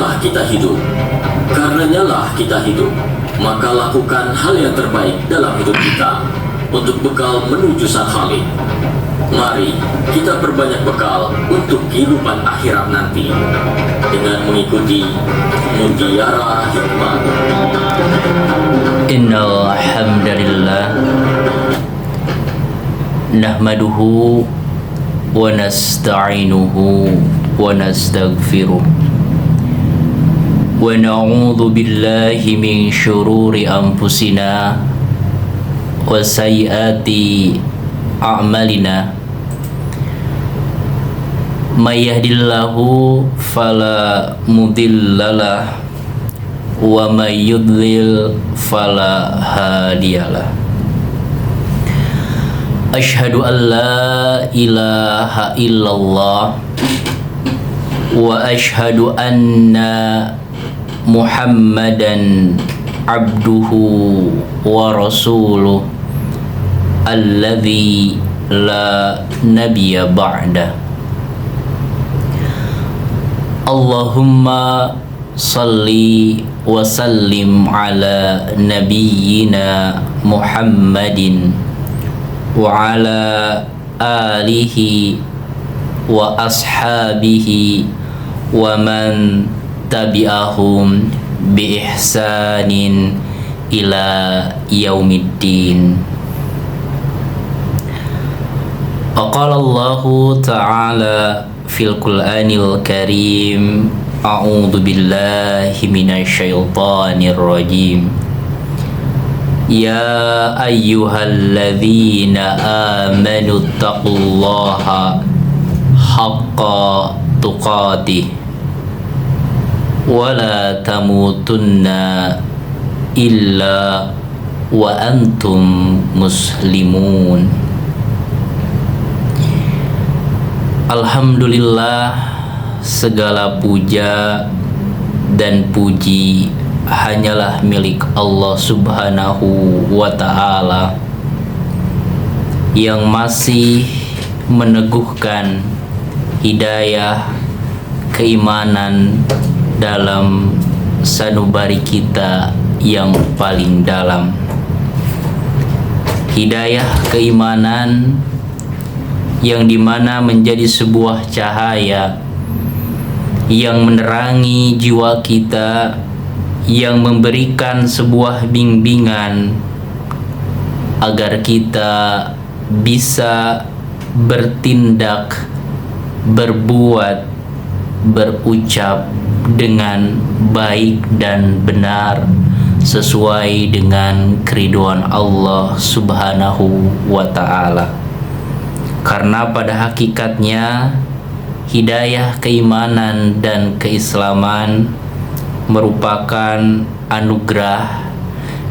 lah kita hidup. Karenanya lah kita hidup. Maka lakukan hal yang terbaik dalam hidup kita untuk bekal menuju Sang Khalik. Mari kita perbanyak bekal untuk kehidupan akhirat nanti dengan mengikuti Mutiara Hikmah. Innal hamdalillah nahmaduhu wa nasta'inuhu wa nastaghfiruh wa na'udzu billahi min syururi anfusina wa sayyiati a'malina. May yahdihillahu fala mudhillalah wa may yudlil fala hadiyalah. Asyhadu an la ilaha illallah wa asyhadu anna Muhammadan abduhu wa rasuluh alladzi la nabiyya ba'da. Allahumma salli wa sallim ala nabiyyina Muhammadin wa ala alihi wa ashabihi wa man tabi'ahum bi ihsanin ila yaumiddin. Qala Allahu ta'ala fil Qur'anil Karim, a'udzu billahi minasy syaithanir rajim. Ya ayyuhalladzina amanu taqullaha haqqa tuqatih wa la tamutunna illa wa antum muslimun. Alhamdulillah, segala puja dan puji hanyalah milik Allah Subhanahu wa ta'ala yang masih meneguhkan hidayah keimanan dalam sanubari kita yang paling dalam. Hidayah keimanan yang dimana menjadi sebuah cahaya yang menerangi jiwa kita, yang memberikan sebuah bimbingan agar kita bisa bertindak, berbuat, berucap dengan baik dan benar sesuai dengan keridhaan Allah Subhanahu wa ta'ala. Karena pada hakikatnya hidayah keimanan dan keislaman merupakan anugerah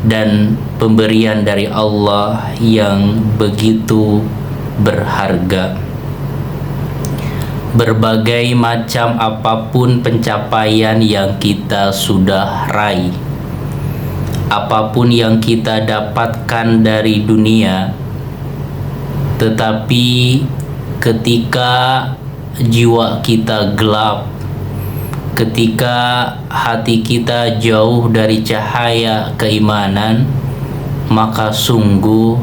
dan pemberian dari Allah yang begitu berharga. Berbagai macam apapun pencapaian yang kita sudah raih, apapun yang kita dapatkan dari dunia, tetapi ketika jiwa kita gelap, ketika hati kita jauh dari cahaya keimanan, maka sungguh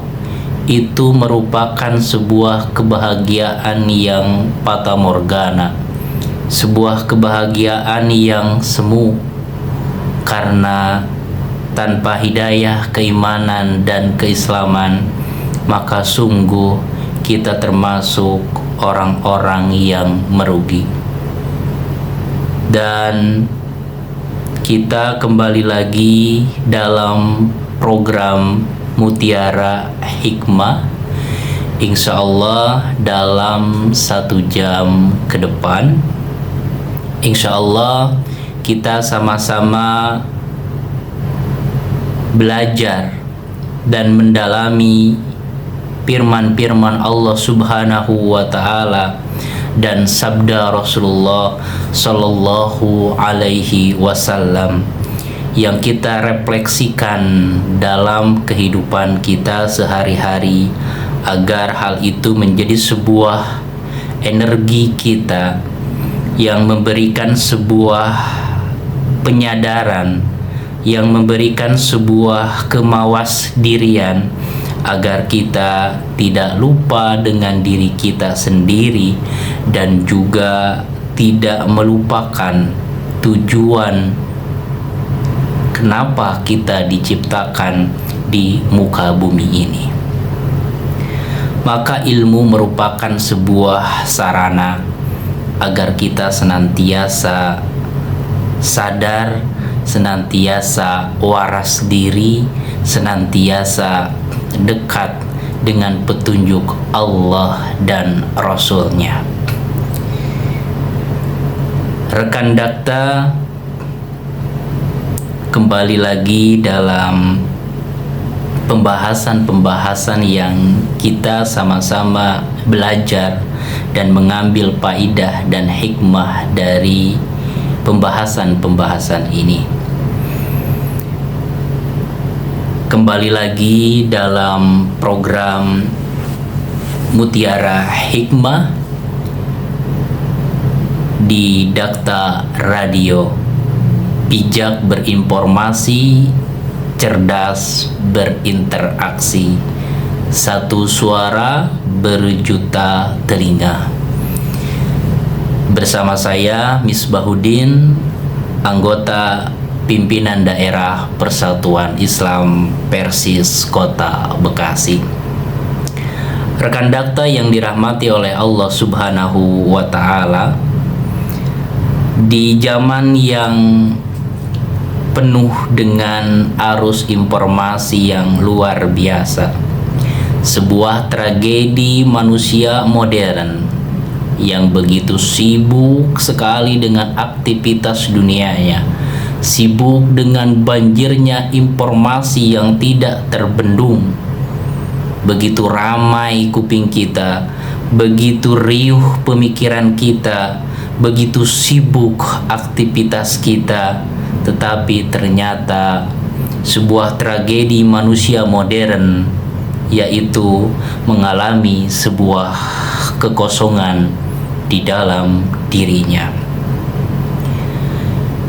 itu merupakan sebuah kebahagiaan yang fata morgana, sebuah kebahagiaan yang semu. Karena tanpa hidayah keimanan dan keislaman, maka sungguh kita termasuk orang-orang yang merugi. Dan kita kembali lagi dalam program Mutiara Hikmah, insya Allah dalam 1 jam ke depan, insya Allah kita sama-sama belajar dan mendalami firman-firman Allah Subhanahu wa ta'ala dan sabda Rasulullah Sallallahu Alaihi Wasallam yang kita refleksikan dalam kehidupan kita sehari-hari, agar hal itu menjadi sebuah energi kita yang memberikan sebuah penyadaran, yang memberikan sebuah kemawas dirian agar kita tidak lupa dengan diri kita sendiri dan juga tidak melupakan tujuan kenapa kita diciptakan di muka bumi ini. Maka ilmu merupakan sebuah sarana agar kita senantiasa sadar, senantiasa waras diri, senantiasa dekat dengan petunjuk Allah dan Rasul-Nya. Rekan Dakta, kembali lagi dalam pembahasan-pembahasan yang kita sama-sama belajar dan mengambil faidah dan hikmah dari pembahasan-pembahasan ini. Kembali lagi dalam program Mutiara Hikmah di Dakta Radio. Bijak berinformasi, cerdas berinteraksi, satu suara berjuta telinga. Bersama saya Misbahuddin, anggota pimpinan daerah Persatuan Islam Persis Kota Bekasi. Rekan Dakta yang dirahmati oleh Allah Subhanahu wa Ta'ala, di zaman yang penuh dengan arus informasi yang luar biasa, sebuah tragedi manusia modern yang begitu sibuk sekali dengan aktivitas dunianya, sibuk dengan banjirnya informasi yang tidak terbendung. Begitu ramai kuping kita, begitu riuh pemikiran kita, begitu sibuk aktivitas kita, tetapi ternyata sebuah tragedi manusia modern, yaitu mengalami sebuah kekosongan di dalam dirinya.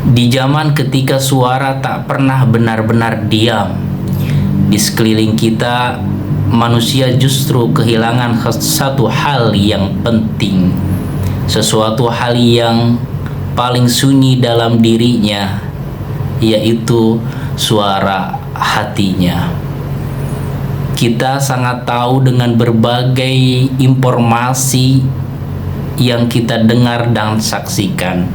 Di zaman ketika suara tak pernah benar-benar diam, di sekeliling kita manusia justru kehilangan satu hal yang penting, sesuatu hal yang paling sunyi dalam dirinya, yaitu suara hatinya. Kita sangat tahu dengan berbagai informasi yang kita dengar dan saksikan,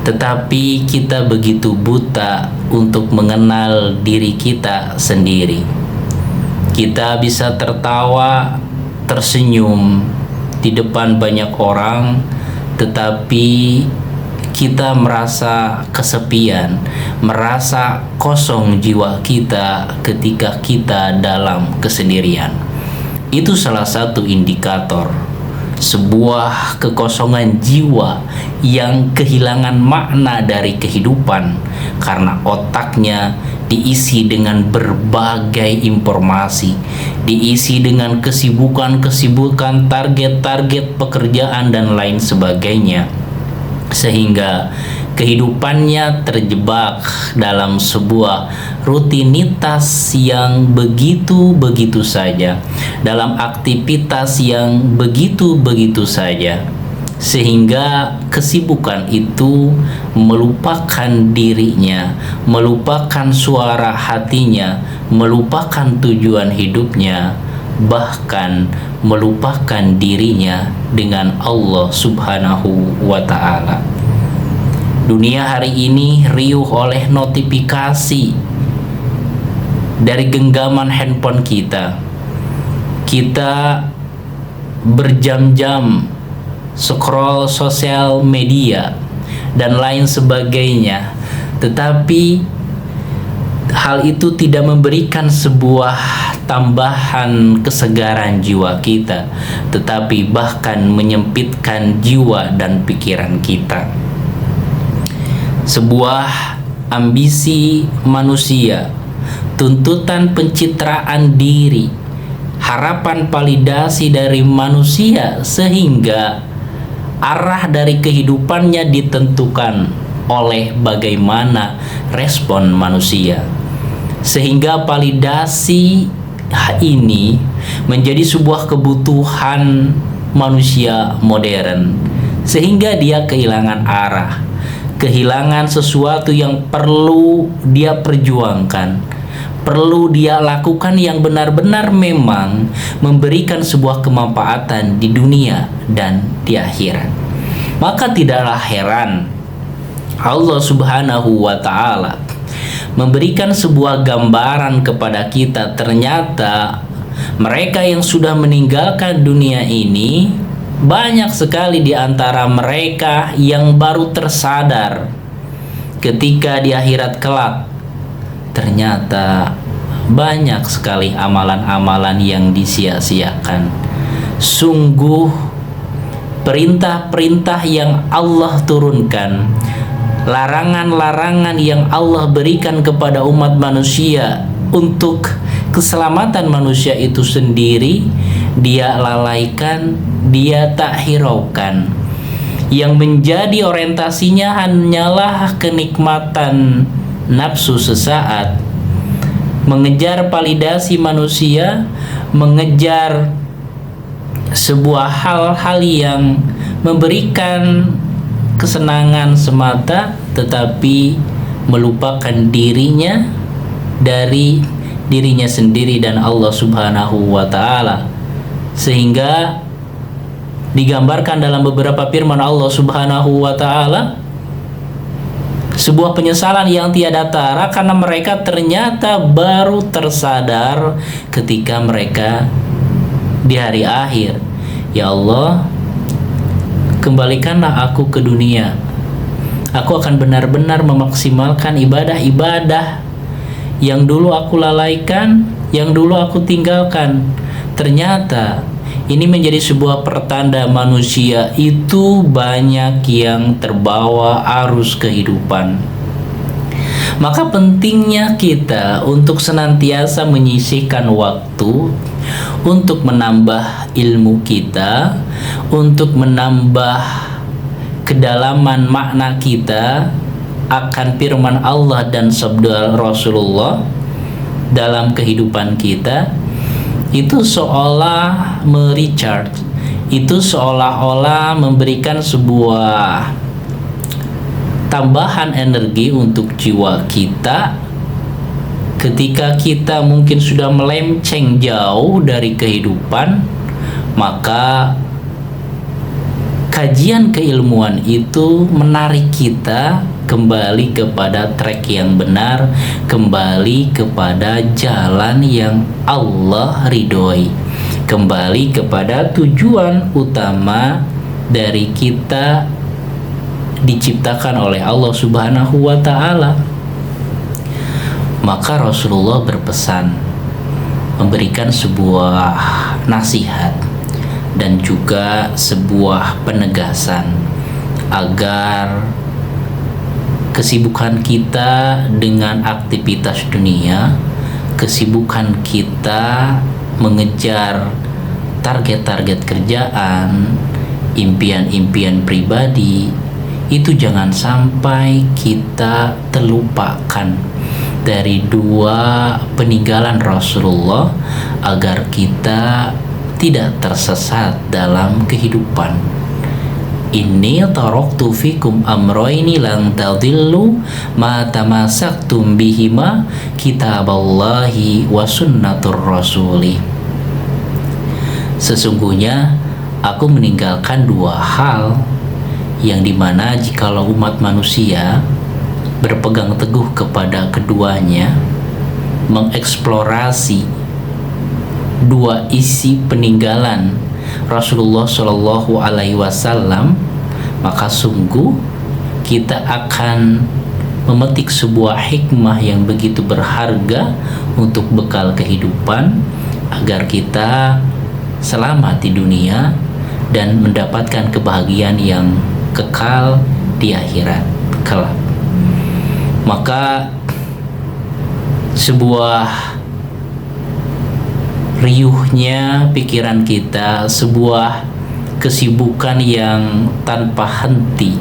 tetapi kita begitu buta untuk mengenal diri kita sendiri. Kita bisa tertawa, tersenyum di depan banyak orang, tetapi kita merasa kesepian, merasa kosong jiwa kita ketika kita dalam kesendirian. Itu salah satu indikator sebuah kekosongan jiwa yang kehilangan makna dari kehidupan, karena otaknya diisi dengan berbagai informasi, diisi dengan kesibukan-kesibukan, target-target pekerjaan dan lain sebagainya, sehingga kehidupannya terjebak dalam sebuah rutinitas yang begitu-begitu saja, dalam aktivitas yang begitu-begitu saja, sehingga kesibukan itu melupakan dirinya, melupakan suara hatinya, melupakan tujuan hidupnya, bahkan melupakan dirinya dengan Allah Subhanahu wa Ta'ala. Dunia hari ini riuh oleh notifikasi dari genggaman handphone kita. Kita berjam-jam scroll sosial media dan lain sebagainya, tetapi hal itu tidak memberikan sebuah tambahan kesegaran jiwa kita, tetapi bahkan menyempitkan jiwa dan pikiran kita. Sebuah ambisi manusia, tuntutan pencitraan diri, harapan validasi dari manusia, sehingga arah dari kehidupannya ditentukan oleh bagaimana respon manusia. Sehingga validasi ini menjadi sebuah kebutuhan manusia modern, sehingga dia kehilangan arah, kehilangan sesuatu yang perlu dia perjuangkan, perlu dia lakukan yang benar-benar memang memberikan sebuah kemanfaatan di dunia dan di akhirat. Maka tidaklah heran Allah Subhanahu wa Ta'ala memberikan sebuah gambaran kepada kita. Ternyata mereka yang sudah meninggalkan dunia ini, banyak sekali di antara mereka yang baru tersadar ketika di akhirat kelak. Ternyata banyak sekali amalan-amalan yang disia-siakan. Sungguh perintah-perintah yang Allah turunkan, larangan-larangan yang Allah berikan kepada umat manusia untuk keselamatan manusia itu sendiri, dia lalaikan, dia tak hiraukan. Yang menjadi orientasinya hanyalah kenikmatan nafsu sesaat, mengejar validasi manusia, mengejar sebuah hal-hal yang memberikan kesenangan semata, tetapi melupakan dirinya dari dirinya sendiri dan Allah Subhanahu wa Ta'ala. Sehingga digambarkan dalam beberapa firman Allah Subhanahu wa Ta'ala sebuah penyesalan yang tiada tara, karena mereka ternyata baru tersadar ketika mereka di hari akhir. Ya Allah, kembalikanlah aku ke dunia. Aku akan benar-benar memaksimalkan ibadah-ibadah yang dulu aku lalaikan, yang dulu aku tinggalkan. Ternyata ini menjadi sebuah pertanda manusia itu banyak yang terbawa arus kehidupan. Maka pentingnya kita untuk senantiasa menyisihkan waktu untuk menambah ilmu kita, untuk menambah kedalaman makna kita akan firman Allah dan sabda Rasulullah dalam kehidupan kita. Itu seolah merecharge, itu seolah-olah memberikan sebuah tambahan energi untuk jiwa kita ketika kita mungkin sudah melenceng jauh dari kehidupan. Maka kajian keilmuan itu menarik kita kembali kepada track yang benar, kembali kepada jalan yang Allah ridhoi, kembali kepada tujuan utama dari kita diciptakan oleh Allah Subhanahu wa Ta'ala. Maka Rasulullah berpesan, memberikan sebuah nasihat dan juga sebuah penegasan agar kesibukan kita dengan aktivitas dunia, kesibukan kita mengejar target-target kerjaan, impian-impian pribadi, itu jangan sampai kita terlupakan dari dua peninggalan Rasulullah, agar kita tidak tersesat dalam kehidupan. Inni taraktu fikum amroini lang tadillu ma tamasaktum bihima kitaballahi wa sunnatur rasuli. Sesungguhnya aku meninggalkan dua hal yang dimana jikalau umat manusia berpegang teguh kepada keduanya, mengeksplorasi dua isi peninggalan Rasulullah Shallallahu Alaihi Wasallam, maka sungguh kita akan memetik sebuah hikmah yang begitu berharga untuk bekal kehidupan, agar kita selamat di dunia dan mendapatkan kebahagiaan yang kekal di akhirat kelak. Maka sebuah riuhnya pikiran kita, sebuah kesibukan yang tanpa henti,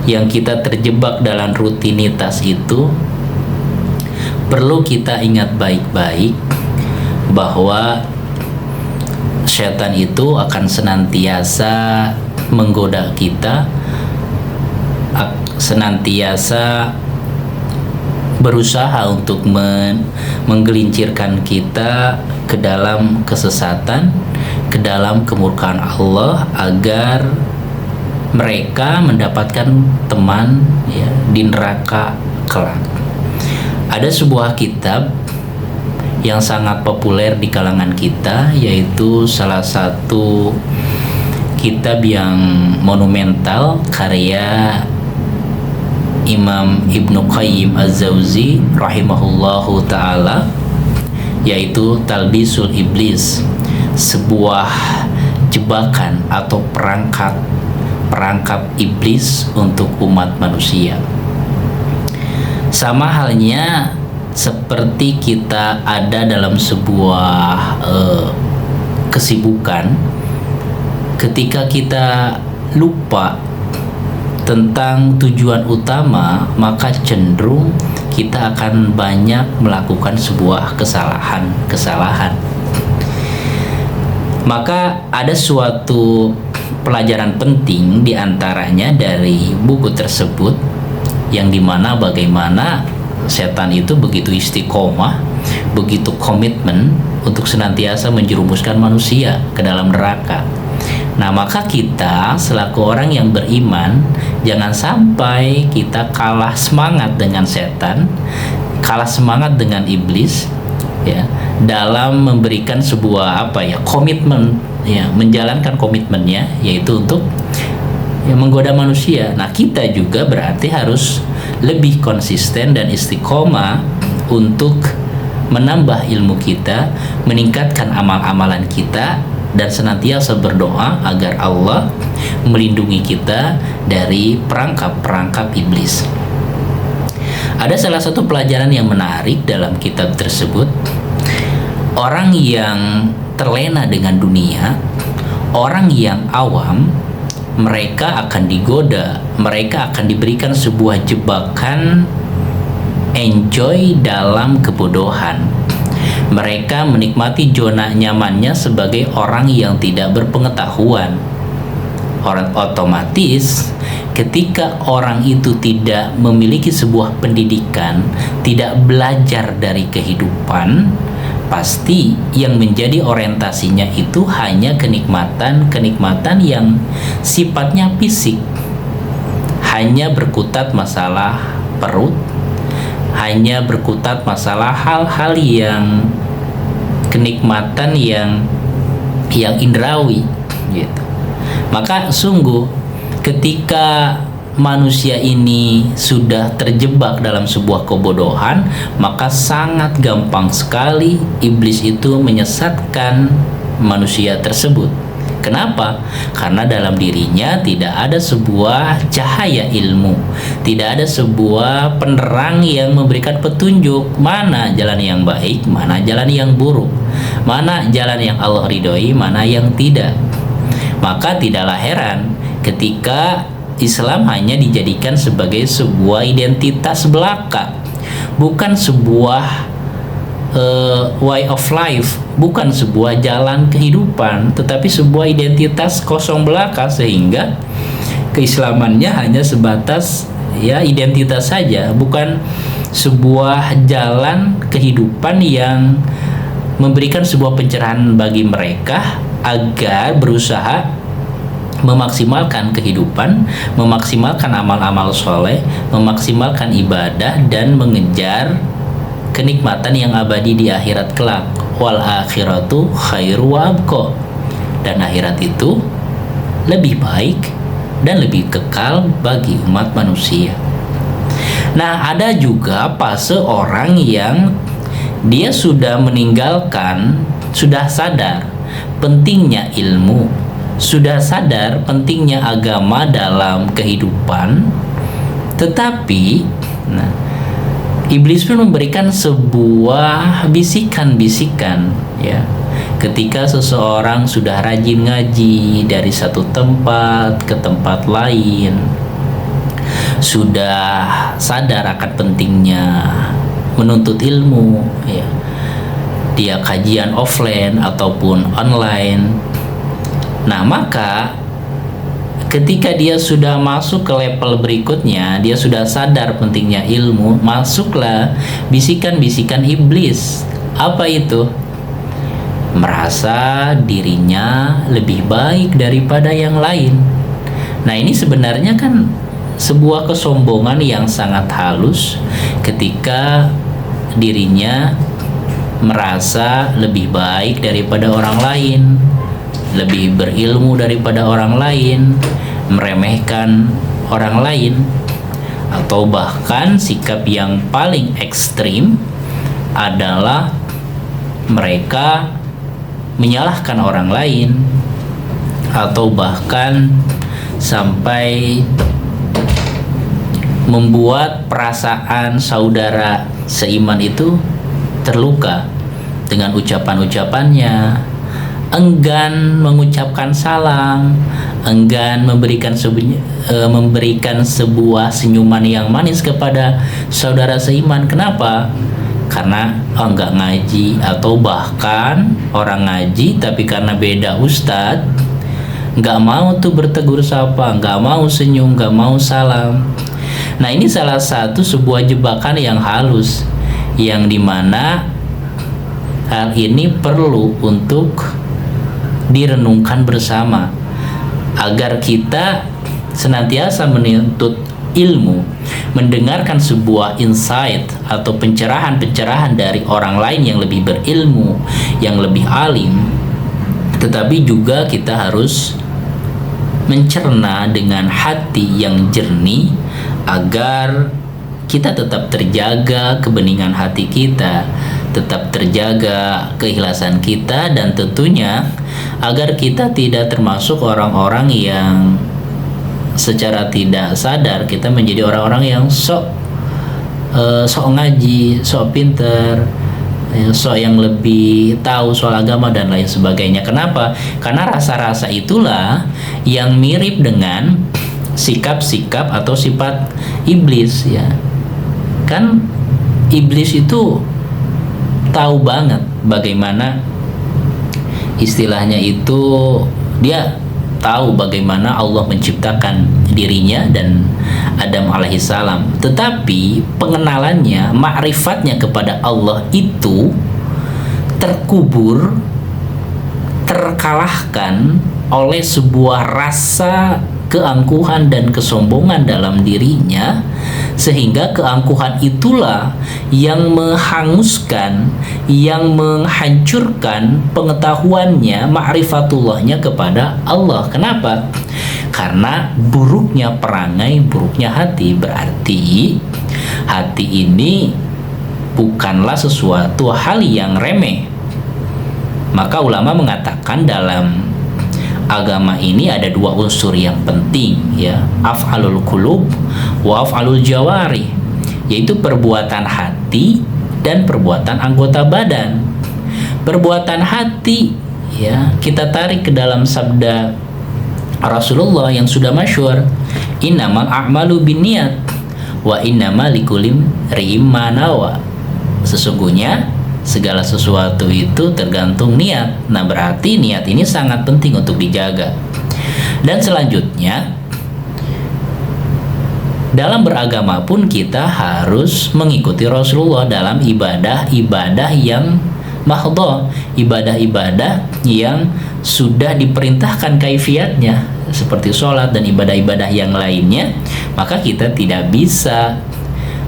yang kita terjebak dalam rutinitas itu, perlu kita ingat baik-baik bahwa setan itu akan senantiasa menggoda kita, senantiasa berusaha untuk menggelincirkan kita ke dalam kesesatan, ke dalam kemurkaan Allah, agar mereka mendapatkan teman ya di neraka kelak. Ada sebuah kitab yang sangat populer di kalangan kita, yaitu salah satu kitab yang monumental karya Imam Ibnu Qayyim Az-Zawzi rahimahullahu ta'ala, yaitu Talbisul Iblis, sebuah jebakan atau perangkap iblis untuk umat manusia. Sama halnya seperti kita ada dalam sebuah kesibukan, ketika kita lupa tentang tujuan utama, maka cenderung kita akan banyak melakukan sebuah kesalahan. Maka ada suatu pelajaran penting diantaranya dari buku tersebut, yang dimana bagaimana setan itu begitu istiqomah, begitu komitmen untuk senantiasa menjerumuskan manusia ke dalam neraka. Nah, maka kita selaku orang yang beriman, jangan sampai kita kalah semangat dengan setan, kalah semangat dengan iblis ya, dalam memberikan sebuah komitmen ya, menjalankan komitmennya, yaitu untuk menggoda manusia. Nah, kita juga berarti harus lebih konsisten dan istiqomah untuk menambah ilmu kita, meningkatkan amal-amalan kita, dan senantiasa berdoa agar Allah melindungi kita dari perangkap-perangkap iblis. Ada salah satu pelajaran yang menarik dalam kitab tersebut. Orang yang terlena dengan dunia, orang yang awam, mereka akan digoda, mereka akan diberikan sebuah jebakan enjoy dalam kebodohan. Mereka menikmati zona nyamannya sebagai orang yang tidak berpengetahuan. Orang otomatis ketika orang itu tidak memiliki sebuah pendidikan, tidak belajar dari kehidupan, pasti yang menjadi orientasinya itu hanya kenikmatan yang sifatnya fisik, hanya berkutat masalah perut, hanya berkutat masalah hal-hal yang kenikmatan yang indrawi gitu. Maka sungguh ketika manusia ini sudah terjebak dalam sebuah kebodohan, maka sangat gampang sekali iblis itu menyesatkan manusia tersebut. Kenapa? Karena dalam dirinya tidak ada sebuah cahaya ilmu, tidak ada sebuah penerang yang memberikan petunjuk mana jalan yang baik, mana jalan yang buruk, mana jalan yang Allah ridhoi, mana yang tidak. Maka tidaklah heran ketika Islam hanya dijadikan sebagai sebuah identitas belaka, bukan sebuah way of life, bukan sebuah jalan kehidupan, tetapi sebuah identitas kosong belaka, sehingga keislamannya hanya sebatas ya identitas saja, bukan sebuah jalan kehidupan yang memberikan sebuah pencerahan bagi mereka agar berusaha memaksimalkan kehidupan, memaksimalkan amal-amal soleh, memaksimalkan ibadah, dan mengejar kenikmatan yang abadi di akhirat kelak. Wal akhiratu khairu wa abqa. Dan akhirat itu lebih baik dan lebih kekal bagi umat manusia. Nah, ada juga fase orang yang dia sudah meninggalkan, sudah sadar pentingnya ilmu, sudah sadar pentingnya agama dalam kehidupan, tetapi iblis pun memberikan sebuah bisikan-bisikan ya. Ketika seseorang sudah rajin ngaji dari satu tempat ke tempat lain, sudah sadar akan pentingnya menuntut ilmu, ya, dia kajian offline ataupun online. Nah, maka ketika dia sudah masuk ke level berikutnya, dia sudah sadar pentingnya ilmu, masuklah bisikan-bisikan iblis. Apa itu? Merasa dirinya lebih baik daripada yang lain. Nah, ini sebenarnya kan sebuah kesombongan yang sangat halus ketika dirinya merasa lebih baik daripada orang lain, lebih berilmu daripada orang lain, meremehkan orang lain, atau bahkan sikap yang paling ekstrim adalah mereka menyalahkan orang lain, atau bahkan sampai membuat perasaan saudara seiman itu terluka dengan ucapan-ucapannya, enggan mengucapkan salam, enggan memberikan sebuah senyuman yang manis kepada saudara seiman. Kenapa? Karena enggak ngaji, atau bahkan orang ngaji tapi karena beda ustadz enggak mau tuh bertegur sapa, enggak mau senyum, enggak mau salam. Nah, ini salah satu sebuah jebakan yang halus, yang dimana hal ini perlu untuk direnungkan bersama agar kita senantiasa menuntut ilmu, mendengarkan sebuah insight atau pencerahan-pencerahan dari orang lain yang lebih berilmu, yang lebih alim, tetapi juga kita harus mencerna dengan hati yang jernih agar kita tetap terjaga kebeningan hati kita, tetap terjaga keikhlasan kita, dan tentunya agar kita tidak termasuk orang-orang yang secara tidak sadar kita menjadi orang-orang yang sok ngaji, sok pinter, sok yang lebih tahu soal agama dan lain sebagainya. Kenapa? Karena rasa-rasa itulah yang mirip dengan sikap-sikap atau sifat iblis, ya. Kan iblis itu tahu banget bagaimana istilahnya itu, dia tahu bagaimana Allah menciptakan dirinya dan Adam alaihissalam, tetapi pengenalannya, ma'rifatnya kepada Allah itu terkubur, terkalahkan oleh sebuah rasa keangkuhan dan kesombongan dalam dirinya, sehingga keangkuhan itulah yang menghanguskan, yang menghancurkan pengetahuannya, ma'rifatullahnya kepada Allah. Kenapa? Karena buruknya perangai, buruknya hati. Berarti hati ini bukanlah sesuatu hal yang remeh. Maka ulama mengatakan dalam agama ini ada dua unsur yang penting, ya, af'alul qulub wa af'alul jawari, yaitu perbuatan hati dan perbuatan anggota badan. Perbuatan hati, ya, kita tarik ke dalam sabda Rasulullah yang sudah masyhur, innamal a'malu binniyat wa innamal likulli imri'in ma nawa. Sesungguhnya segala sesuatu itu tergantung niat. Nah, berarti niat ini sangat penting untuk dijaga. Dan selanjutnya, dalam beragama pun kita harus mengikuti Rasulullah dalam ibadah-ibadah yang mahdhah, ibadah-ibadah yang sudah diperintahkan kaifiatnya seperti sholat dan ibadah-ibadah yang lainnya. Maka kita tidak bisa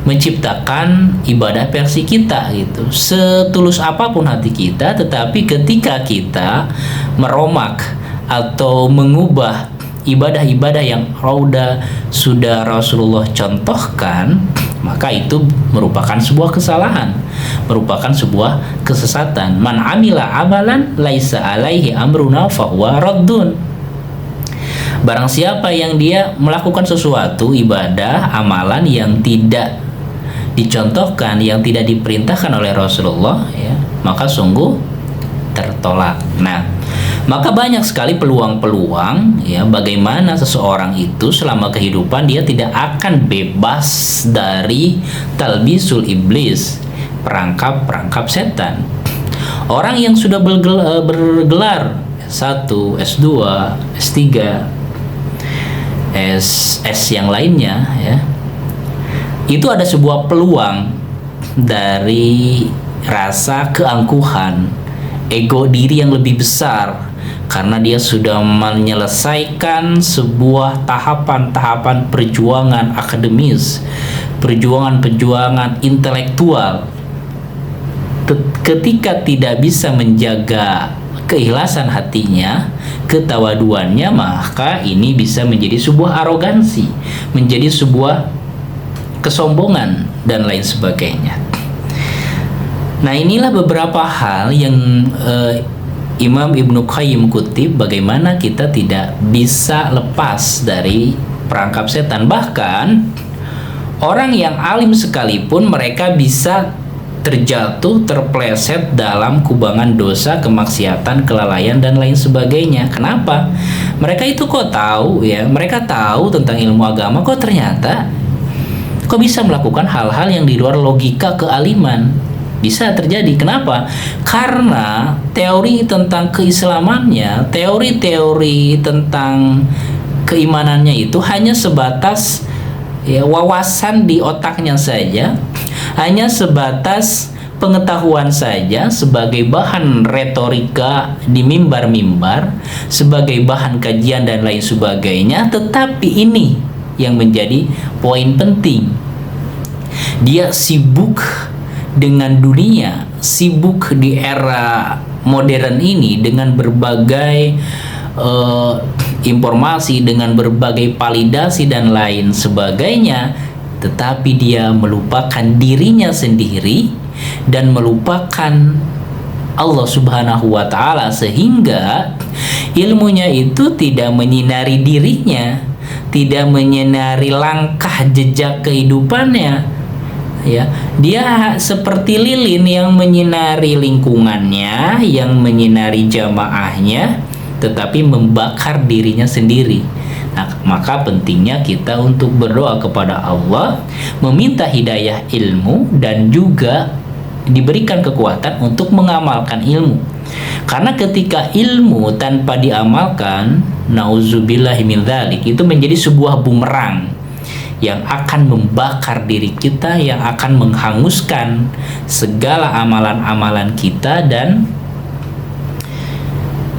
menciptakan ibadah versi kita gitu, setulus apapun hati kita, tetapi ketika kita meromak atau mengubah ibadah-ibadah yang sudah Rasulullah contohkan, maka itu merupakan sebuah kesalahan, merupakan sebuah kesesatan. Man amila amalan laisa alaihi amruna fahuwa raddun. Barang siapa yang dia melakukan sesuatu ibadah, amalan yang tidak dicontohkan, yang tidak diperintahkan oleh Rasulullah, ya, maka sungguh tertolak. Nah, Maka banyak sekali peluang-peluang ya bagaimana seseorang itu selama kehidupan dia tidak akan bebas dari talbisul iblis, perangkap-perangkap setan. Orang yang sudah bergelar S1, S2, S3, S yang lainnya ya, itu ada sebuah peluang dari rasa keangkuhan, ego diri yang lebih besar, karena dia sudah menyelesaikan sebuah tahapan-tahapan perjuangan akademis, perjuangan-perjuangan intelektual. Ketika tidak bisa menjaga keikhlasan hatinya, ketawaduannya, maka ini bisa menjadi sebuah arogansi, menjadi sebuah kesombongan dan lain sebagainya. Nah, inilah beberapa hal yang Imam Ibnu Qayyim kutip bagaimana kita tidak bisa lepas dari perangkap setan. Bahkan orang yang alim sekalipun mereka bisa terjatuh, terpleset dalam kubangan dosa, kemaksiatan, kelalaian dan lain sebagainya. Kenapa? Mereka itu kok tahu ya, mereka tahu tentang ilmu agama, kok ternyata kok bisa melakukan hal-hal yang di luar logika kealiman. Bisa terjadi. Kenapa? Karena teori tentang keislamannya, teori-teori tentang keimanannya itu hanya sebatas ya, wawasan di otaknya saja, hanya sebatas pengetahuan saja, sebagai bahan retorika di mimbar-mimbar, sebagai bahan kajian dan lain sebagainya. Tetapi ini yang menjadi poin penting. Dia sibuk dengan dunia, sibuk di era modern ini dengan berbagai informasi, dengan berbagai validasi dan lain sebagainya, tetapi dia melupakan dirinya sendiri dan melupakan Allah Subhanahu wa Ta'ala, sehingga ilmunya itu tidak menyinari dirinya, tidak menyinari langkah jejak kehidupannya. Ya, dia seperti lilin yang menyinari lingkungannya, yang menyinari jamaahnya, tetapi membakar dirinya sendiri. Nah, maka pentingnya kita untuk berdoa kepada Allah, meminta hidayah ilmu dan juga diberikan kekuatan untuk mengamalkan ilmu. Karena ketika ilmu tanpa diamalkan, nauzubillahi min dzalik, itu menjadi sebuah bumerang yang akan membakar diri kita, yang akan menghanguskan segala amalan-amalan kita. Dan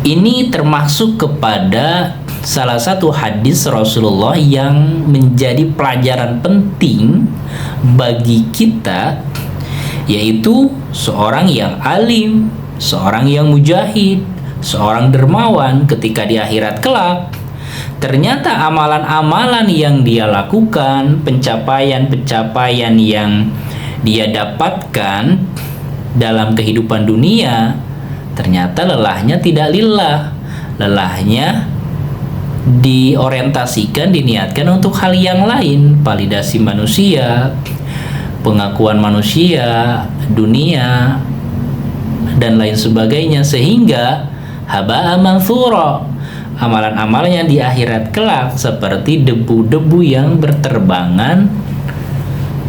ini termasuk kepada salah satu hadis Rasulullah yang menjadi pelajaran penting bagi kita, yaitu seorang yang alim, seorang yang mujahid, seorang dermawan ketika di akhirat kelak, ternyata amalan-amalan yang dia lakukan, pencapaian-pencapaian yang dia dapatkan dalam kehidupan dunia, ternyata lelahnya tidak lillah. Lelahnya diorientasikan, diniatkan untuk hal yang lain, validasi manusia, pengakuan manusia, dunia, dan lain sebagainya, sehingga haba'a manthura, amalan-amalnya di akhirat kelak seperti debu-debu yang berterbangan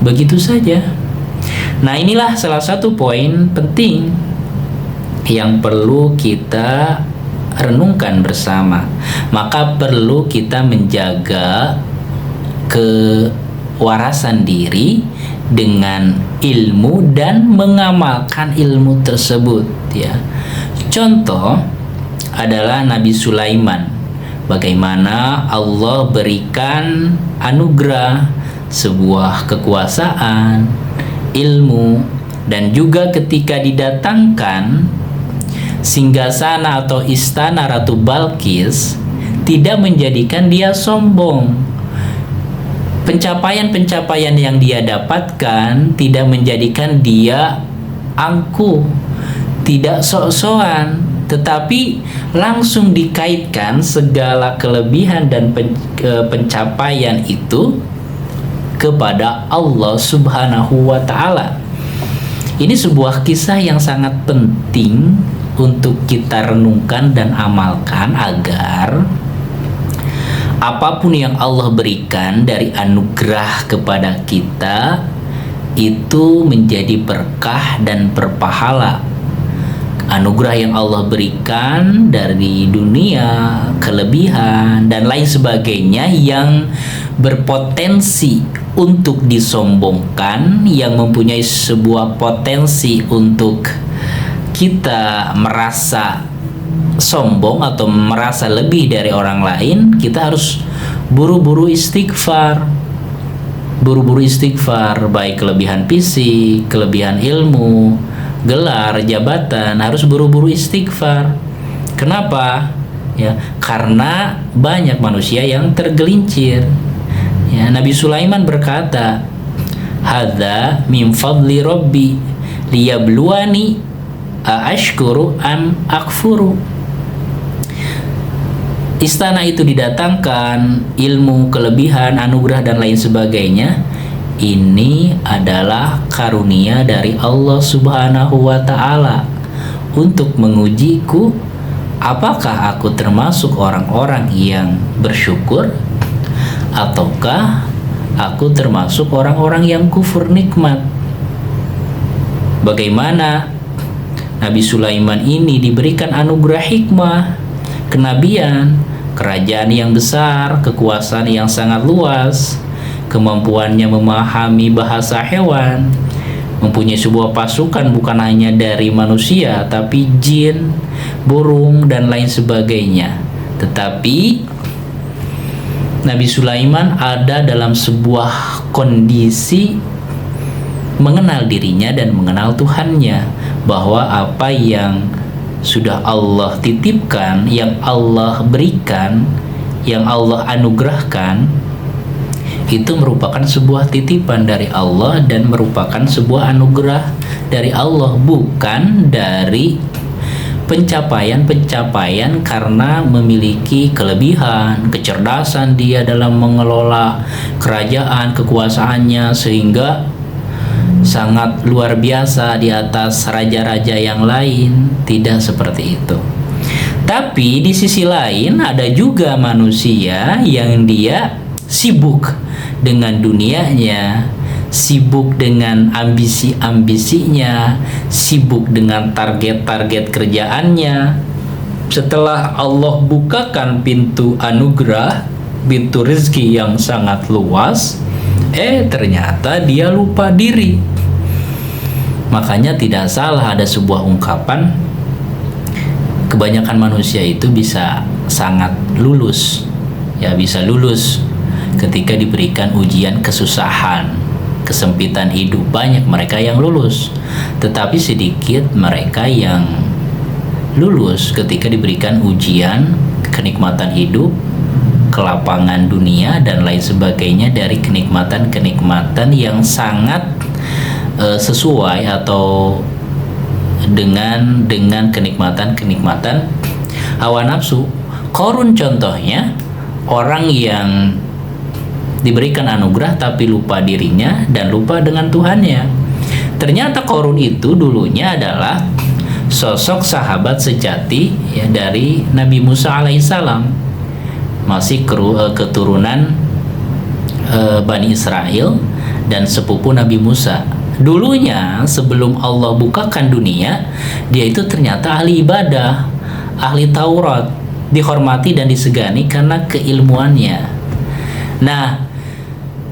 begitu saja. Nah, inilah salah satu poin penting yang perlu kita renungkan bersama. Maka perlu kita menjaga kewarasan diri dengan ilmu dan mengamalkan ilmu tersebut ya. Contoh adalah Nabi Sulaiman. Bagaimana Allah berikan anugerah sebuah kekuasaan, ilmu, dan juga ketika didatangkan singgasana atau istana Ratu Balkis, tidak menjadikan dia sombong. Pencapaian-pencapaian yang dia dapatkan tidak menjadikan dia angkuh, tidak sok-sokan, tetapi langsung dikaitkan segala kelebihan dan pencapaian itu kepada Allah Subhanahu wa Ta'ala. Ini sebuah kisah yang sangat penting untuk kita renungkan dan amalkan agar apapun yang Allah berikan dari anugerah kepada kita itu menjadi berkah dan berpahala. Anugerah yang Allah berikan dari dunia, kelebihan dan lain sebagainya yang berpotensi untuk disombongkan, yang mempunyai sebuah potensi untuk kita merasa sombong atau merasa lebih dari orang lain, kita harus buru-buru istighfar. Buru-buru istighfar, baik kelebihan fisik, kelebihan ilmu, gelar, jabatan, harus buru-buru istighfar. Kenapa? Ya, karena banyak manusia yang tergelincir. Ya, Nabi Sulaiman berkata, "Hadza min fadli rabbi liyabluwani ashkuru am akfuru." Istana itu didatangkan, ilmu, kelebihan, anugerah dan lain sebagainya. Ini adalah karunia dari Allah Subhanahu wa Ta'ala untuk mengujiku, apakah aku termasuk orang-orang yang bersyukur ataukah aku termasuk orang-orang yang kufur nikmat. Bagaimana Nabi Sulaiman ini diberikan anugerah hikmah, kenabian, kerajaan yang besar, kekuasaan yang sangat luas, kemampuannya memahami bahasa hewan, mempunyai sebuah pasukan bukan hanya dari manusia tapi jin, burung dan lain sebagainya. Tetapi Nabi Sulaiman ada dalam sebuah kondisi mengenal dirinya dan mengenal Tuhannya, bahwa apa yang sudah Allah titipkan, yang Allah berikan, yang Allah anugerahkan, itu merupakan sebuah titipan dari Allah dan merupakan sebuah anugerah dari Allah, bukan dari pencapaian-pencapaian karena memiliki kelebihan, kecerdasan dia dalam mengelola kerajaan, kekuasaannya sehingga sangat luar biasa di atas raja-raja yang lain. Tidak seperti itu. Tapi di sisi lain ada juga manusia yang dia sibuk dengan dunianya, sibuk dengan ambisi-ambisinya, sibuk dengan target-target kerjaannya. Setelah Allah bukakan pintu anugerah, pintu rezeki yang sangat luas, ternyata dia lupa diri. Makanya tidak salah ada sebuah ungkapan, kebanyakan manusia itu bisa sangat lulus, ya bisa lulus ketika diberikan ujian kesusahan, kesempitan hidup. Banyak mereka yang lulus, tetapi sedikit mereka yang lulus ketika diberikan ujian kenikmatan hidup, kelapangan dunia dan lain sebagainya, dari kenikmatan-kenikmatan yang sangat sesuai atau dengan kenikmatan hawa nafsu. Qarun contohnya orang yang diberikan anugerah tapi lupa dirinya dan lupa dengan Tuhannya. Ternyata Qarun itu dulunya adalah sosok sahabat sejati ya, dari Nabi Musa alaihissalam, masih keturunan Bani Israel dan sepupu Nabi Musa. Dulunya sebelum Allah bukakan dunia, dia itu ternyata ahli ibadah, ahli Taurat, dihormati dan disegani karena keilmuannya. Nah,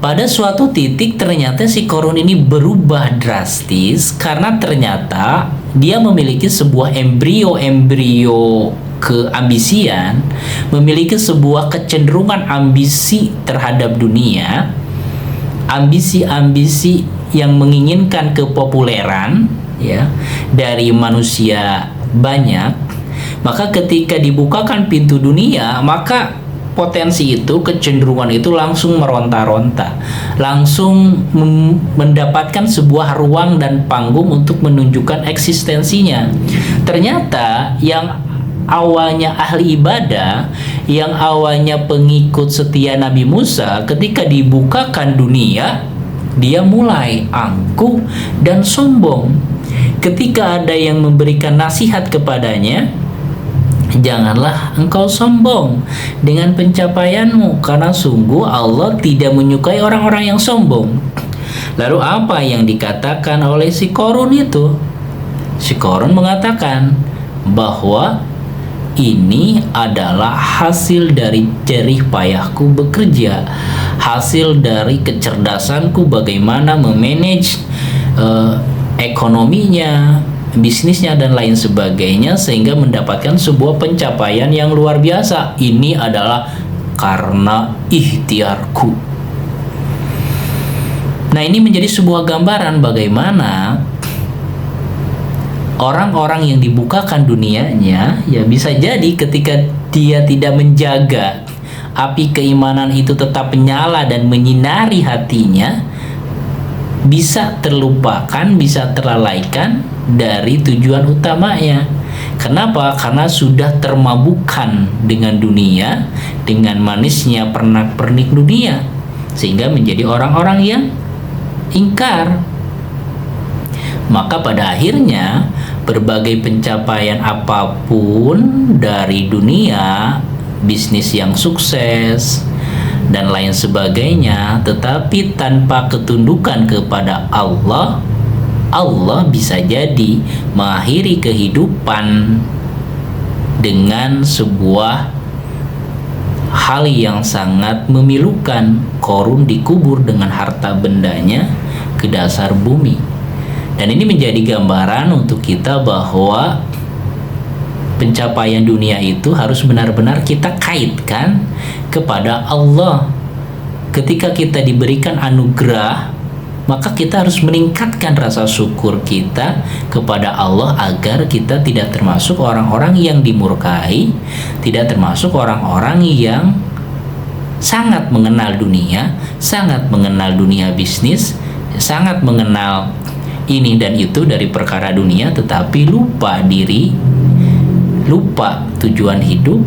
pada suatu titik ternyata si Qarun ini berubah drastis karena ternyata dia memiliki sebuah embrio keambisian, memiliki sebuah kecenderungan ambisi terhadap dunia, ambisi-ambisi yang menginginkan kepopuleran ya dari manusia banyak. Maka ketika dibukakan pintu dunia, maka potensi itu, kecenderungan itu langsung meronta-ronta, langsung mendapatkan sebuah ruang dan panggung untuk menunjukkan eksistensinya. Ternyata yang awalnya ahli ibadah, yang awalnya pengikut setia Nabi Musa, ketika dibukakan dunia, dia mulai angkuh dan sombong. Ketika ada yang memberikan nasihat kepadanya, janganlah engkau sombong dengan pencapaianmu, karena sungguh Allah tidak menyukai orang-orang yang sombong. Lalu apa yang dikatakan oleh si Qarun itu? Si Qarun mengatakan bahwa ini adalah hasil dari jerih payahku bekerja, hasil dari kecerdasanku bagaimana memanage ekonominya, bisnisnya dan lain sebagainya, sehingga mendapatkan sebuah pencapaian yang luar biasa. Ini adalah karena ikhtiarku. Nah, ini menjadi sebuah gambaran bagaimana orang-orang yang dibukakan dunianya, ya bisa jadi ketika dia tidak menjaga api keimanan itu tetap menyala dan menyinari hatinya, bisa terlupakan, bisa terlalaikan dari tujuan utamanya. Kenapa? Karena sudah termabukkan dengan dunia, dengan manisnya pernak-pernik dunia, sehingga menjadi orang-orang yang ingkar. Maka pada akhirnya berbagai pencapaian apapun dari dunia, bisnis yang sukses dan lain sebagainya, tetapi tanpa ketundukan kepada Allah, Allah bisa jadi mengakhiri kehidupan dengan sebuah hal yang sangat memilukan. Qarun dikubur dengan harta bendanya ke dasar bumi. Dan ini menjadi gambaran untuk kita bahwa pencapaian dunia itu harus benar-benar kita kaitkan kepada Allah. Ketika kita diberikan anugerah, maka kita harus meningkatkan rasa syukur kita kepada Allah agar kita tidak termasuk orang-orang yang dimurkai, tidak termasuk orang-orang yang sangat mengenal dunia, sangat mengenal dunia bisnis, sangat mengenal ini dan itu dari perkara dunia, tetapi lupa diri, lupa tujuan hidup,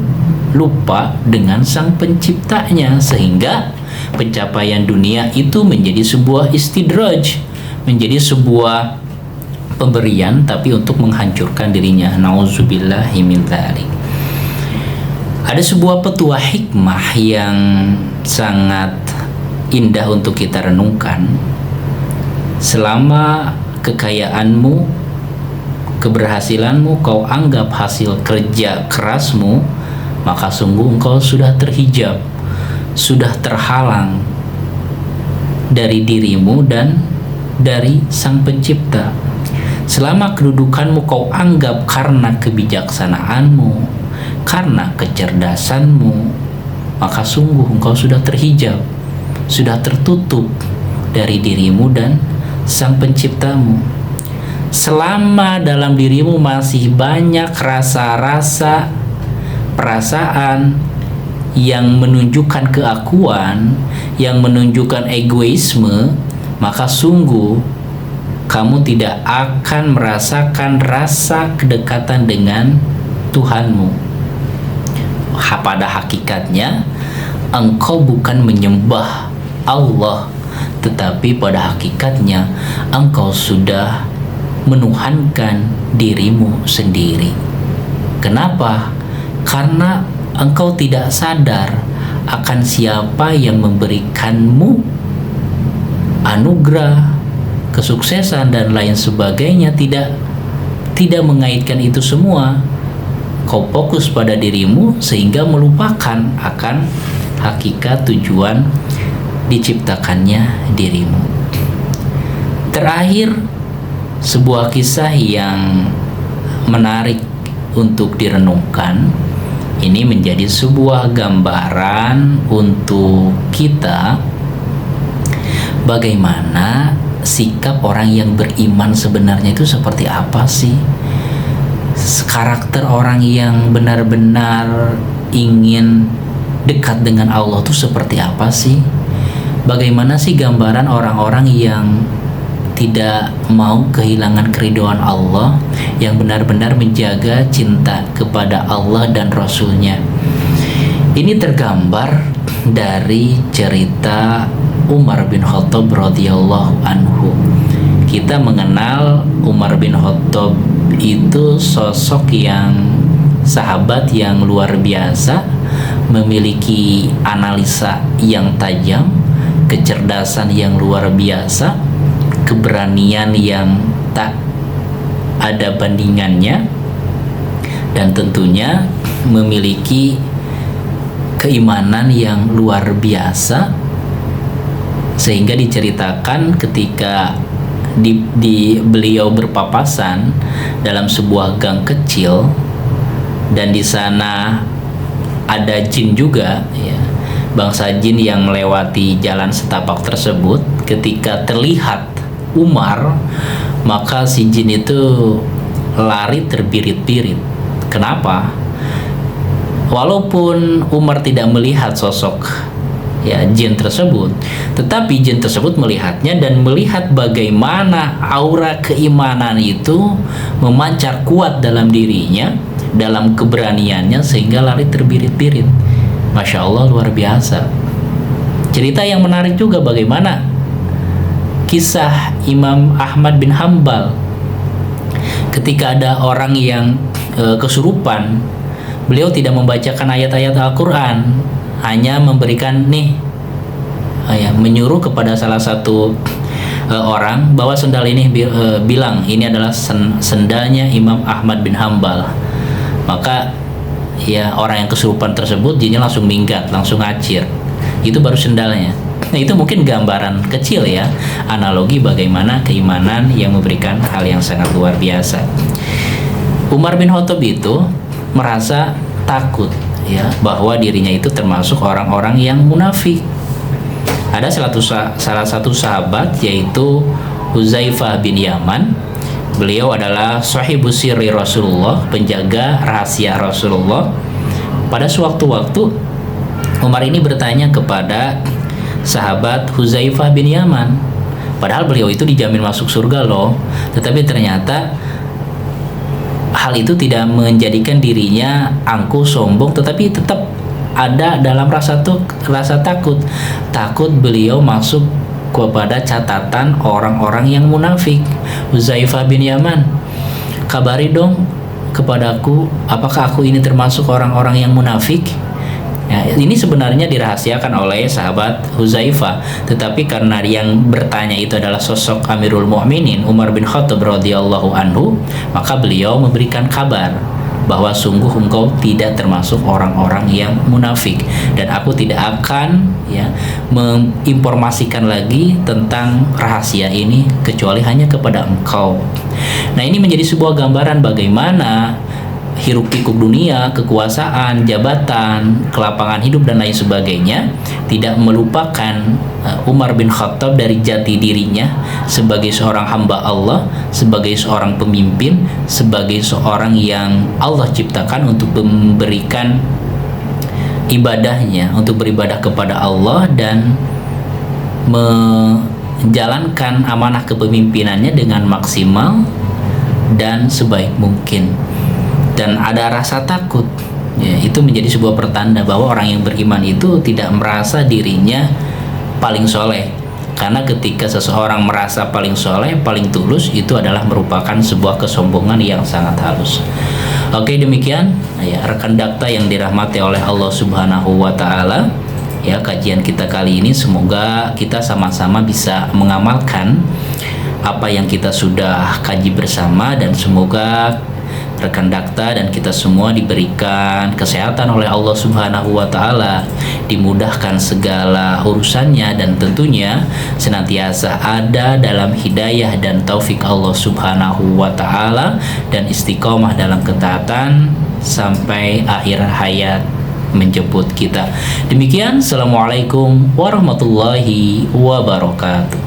lupa dengan sang penciptanya, sehingga pencapaian dunia itu menjadi sebuah istidraj, menjadi sebuah pemberian tapi untuk menghancurkan dirinya. Nauzubillahi min dzalik. Ada sebuah petua hikmah yang sangat indah untuk kita renungkan. Selama kekayaanmu, keberhasilanmu kau anggap hasil kerja kerasmu, maka sungguh engkau sudah terhijab, sudah terhalang dari dirimu dan dari sang pencipta. Selama kedudukanmu kau anggap karena kebijaksanaanmu, karena kecerdasanmu, maka sungguh engkau sudah terhijab, sudah tertutup dari dirimu dan sang penciptamu. Selama dalam dirimu masih banyak rasa-rasa, perasaan yang menunjukkan keakuan, yang menunjukkan egoisme, maka sungguh kamu tidak akan merasakan rasa kedekatan dengan Tuhanmu. Pada hakikatnya engkau bukan menyembah Allah, tetapi pada hakikatnya engkau sudah menuhankan dirimu sendiri. Kenapa? Karena engkau tidak sadar akan siapa yang memberikanmu anugerah, kesuksesan dan lain sebagainya. Tidak mengaitkan itu semua. Kau fokus pada dirimu sehingga melupakan akan hakikat tujuan diciptakannya dirimu. Terakhir, sebuah kisah yang menarik untuk direnungkan. Ini menjadi sebuah gambaran untuk kita bagaimana sikap orang yang beriman sebenarnya itu seperti apa sih. Karakter orang yang benar-benar ingin dekat dengan Allah itu seperti apa sih? Bagaimana sih gambaran orang-orang yang tidak mau kehilangan keridhaan Allah, yang benar-benar menjaga cinta kepada Allah dan Rasul-Nya. Ini tergambar dari cerita Umar bin Khattab radhiyallahu anhu. Kita mengenal Umar bin Khattab itu sosok yang sahabat yang luar biasa, memiliki analisa yang tajam, kecerdasan yang luar biasa, keberanian yang tak ada bandingannya, dan tentunya memiliki keimanan yang luar biasa, sehingga diceritakan ketika beliau berpapasan dalam sebuah gang kecil, dan di sana ada jin juga, ya, bangsa jin yang melewati jalan setapak tersebut. Ketika terlihat Umar, maka si jin itu lari terbirit-birit. Kenapa? Walaupun Umar tidak melihat sosok jin tersebut, tetapi jin tersebut melihatnya dan melihat bagaimana aura keimanan itu memancar kuat dalam dirinya, dalam keberaniannya, sehingga lari terbirit-birit. Masya Allah, luar biasa. Cerita yang menarik juga bagaimana kisah Imam Ahmad bin Hambal ketika ada orang yang kesurupan. Beliau tidak membacakan ayat-ayat Al-Quran, hanya memberikan menyuruh kepada salah satu orang bahwa sendal ini bilang ini adalah sendalnya Imam Ahmad bin Hambal. Maka orang yang kesurupan tersebut jinnya langsung minggat, langsung ngacir. Itu baru sendalnya. Nah, itu mungkin gambaran kecil ya, analogi bagaimana keimanan yang memberikan hal yang sangat luar biasa. Umar bin Khattab itu merasa takut bahwa dirinya itu termasuk orang-orang yang munafik. Ada salah satu sahabat, yaitu Hudzaifah bin Yaman. Beliau adalah sahibus sirri Rasulullah, penjaga rahasia Rasulullah. Pada sewaktu-waktu Umar ini bertanya kepada sahabat Hudzaifah bin Yaman, padahal beliau itu dijamin masuk surga loh, tetapi ternyata hal itu tidak menjadikan dirinya angkuh, sombong, tetapi tetap ada dalam rasa takut beliau masuk kepada catatan orang-orang yang munafik. Hudzaifah bin Yaman, kabari dong kepadaku, apakah aku ini termasuk orang-orang yang munafik? Ini sebenarnya dirahasiakan oleh sahabat Hudzaifah, tetapi karena yang bertanya itu adalah sosok Amirul Mukminin Umar bin Khattab radhiyallahu anhu, maka beliau memberikan kabar bahwa sungguh engkau tidak termasuk orang-orang yang munafik, dan aku tidak akan menginformasikan lagi tentang rahasia ini kecuali hanya kepada engkau. Nah, ini menjadi sebuah gambaran bagaimana hiruk pikuk dunia, kekuasaan, jabatan, kelapangan hidup dan lain sebagainya tidak melupakan Umar bin Khattab dari jati dirinya sebagai seorang hamba Allah, sebagai seorang pemimpin, sebagai seorang yang Allah ciptakan untuk memberikan ibadahnya, untuk beribadah kepada Allah dan menjalankan amanah kepemimpinannya dengan maksimal dan sebaik mungkin. Dan ada rasa takut, itu menjadi sebuah pertanda bahwa orang yang beriman itu tidak merasa dirinya paling soleh, karena ketika seseorang merasa paling soleh, paling tulus, itu adalah merupakan sebuah kesombongan yang sangat halus. Oke, demikian rekan dakta yang dirahmati oleh Allah Subhanahu wa Ta'ala, kajian kita kali ini. Semoga kita sama-sama bisa mengamalkan apa yang kita sudah kaji bersama, dan semoga rekan dakta dan kita semua diberikan kesehatan oleh Allah Subhanahu wa Ta'ala, dimudahkan segala urusannya, dan tentunya senantiasa ada dalam hidayah dan taufik Allah Subhanahu wa Ta'ala, dan istiqomah dalam ketaatan sampai akhir hayat menjemput kita. Demikian, assalamualaikum warahmatullahi wabarakatuh.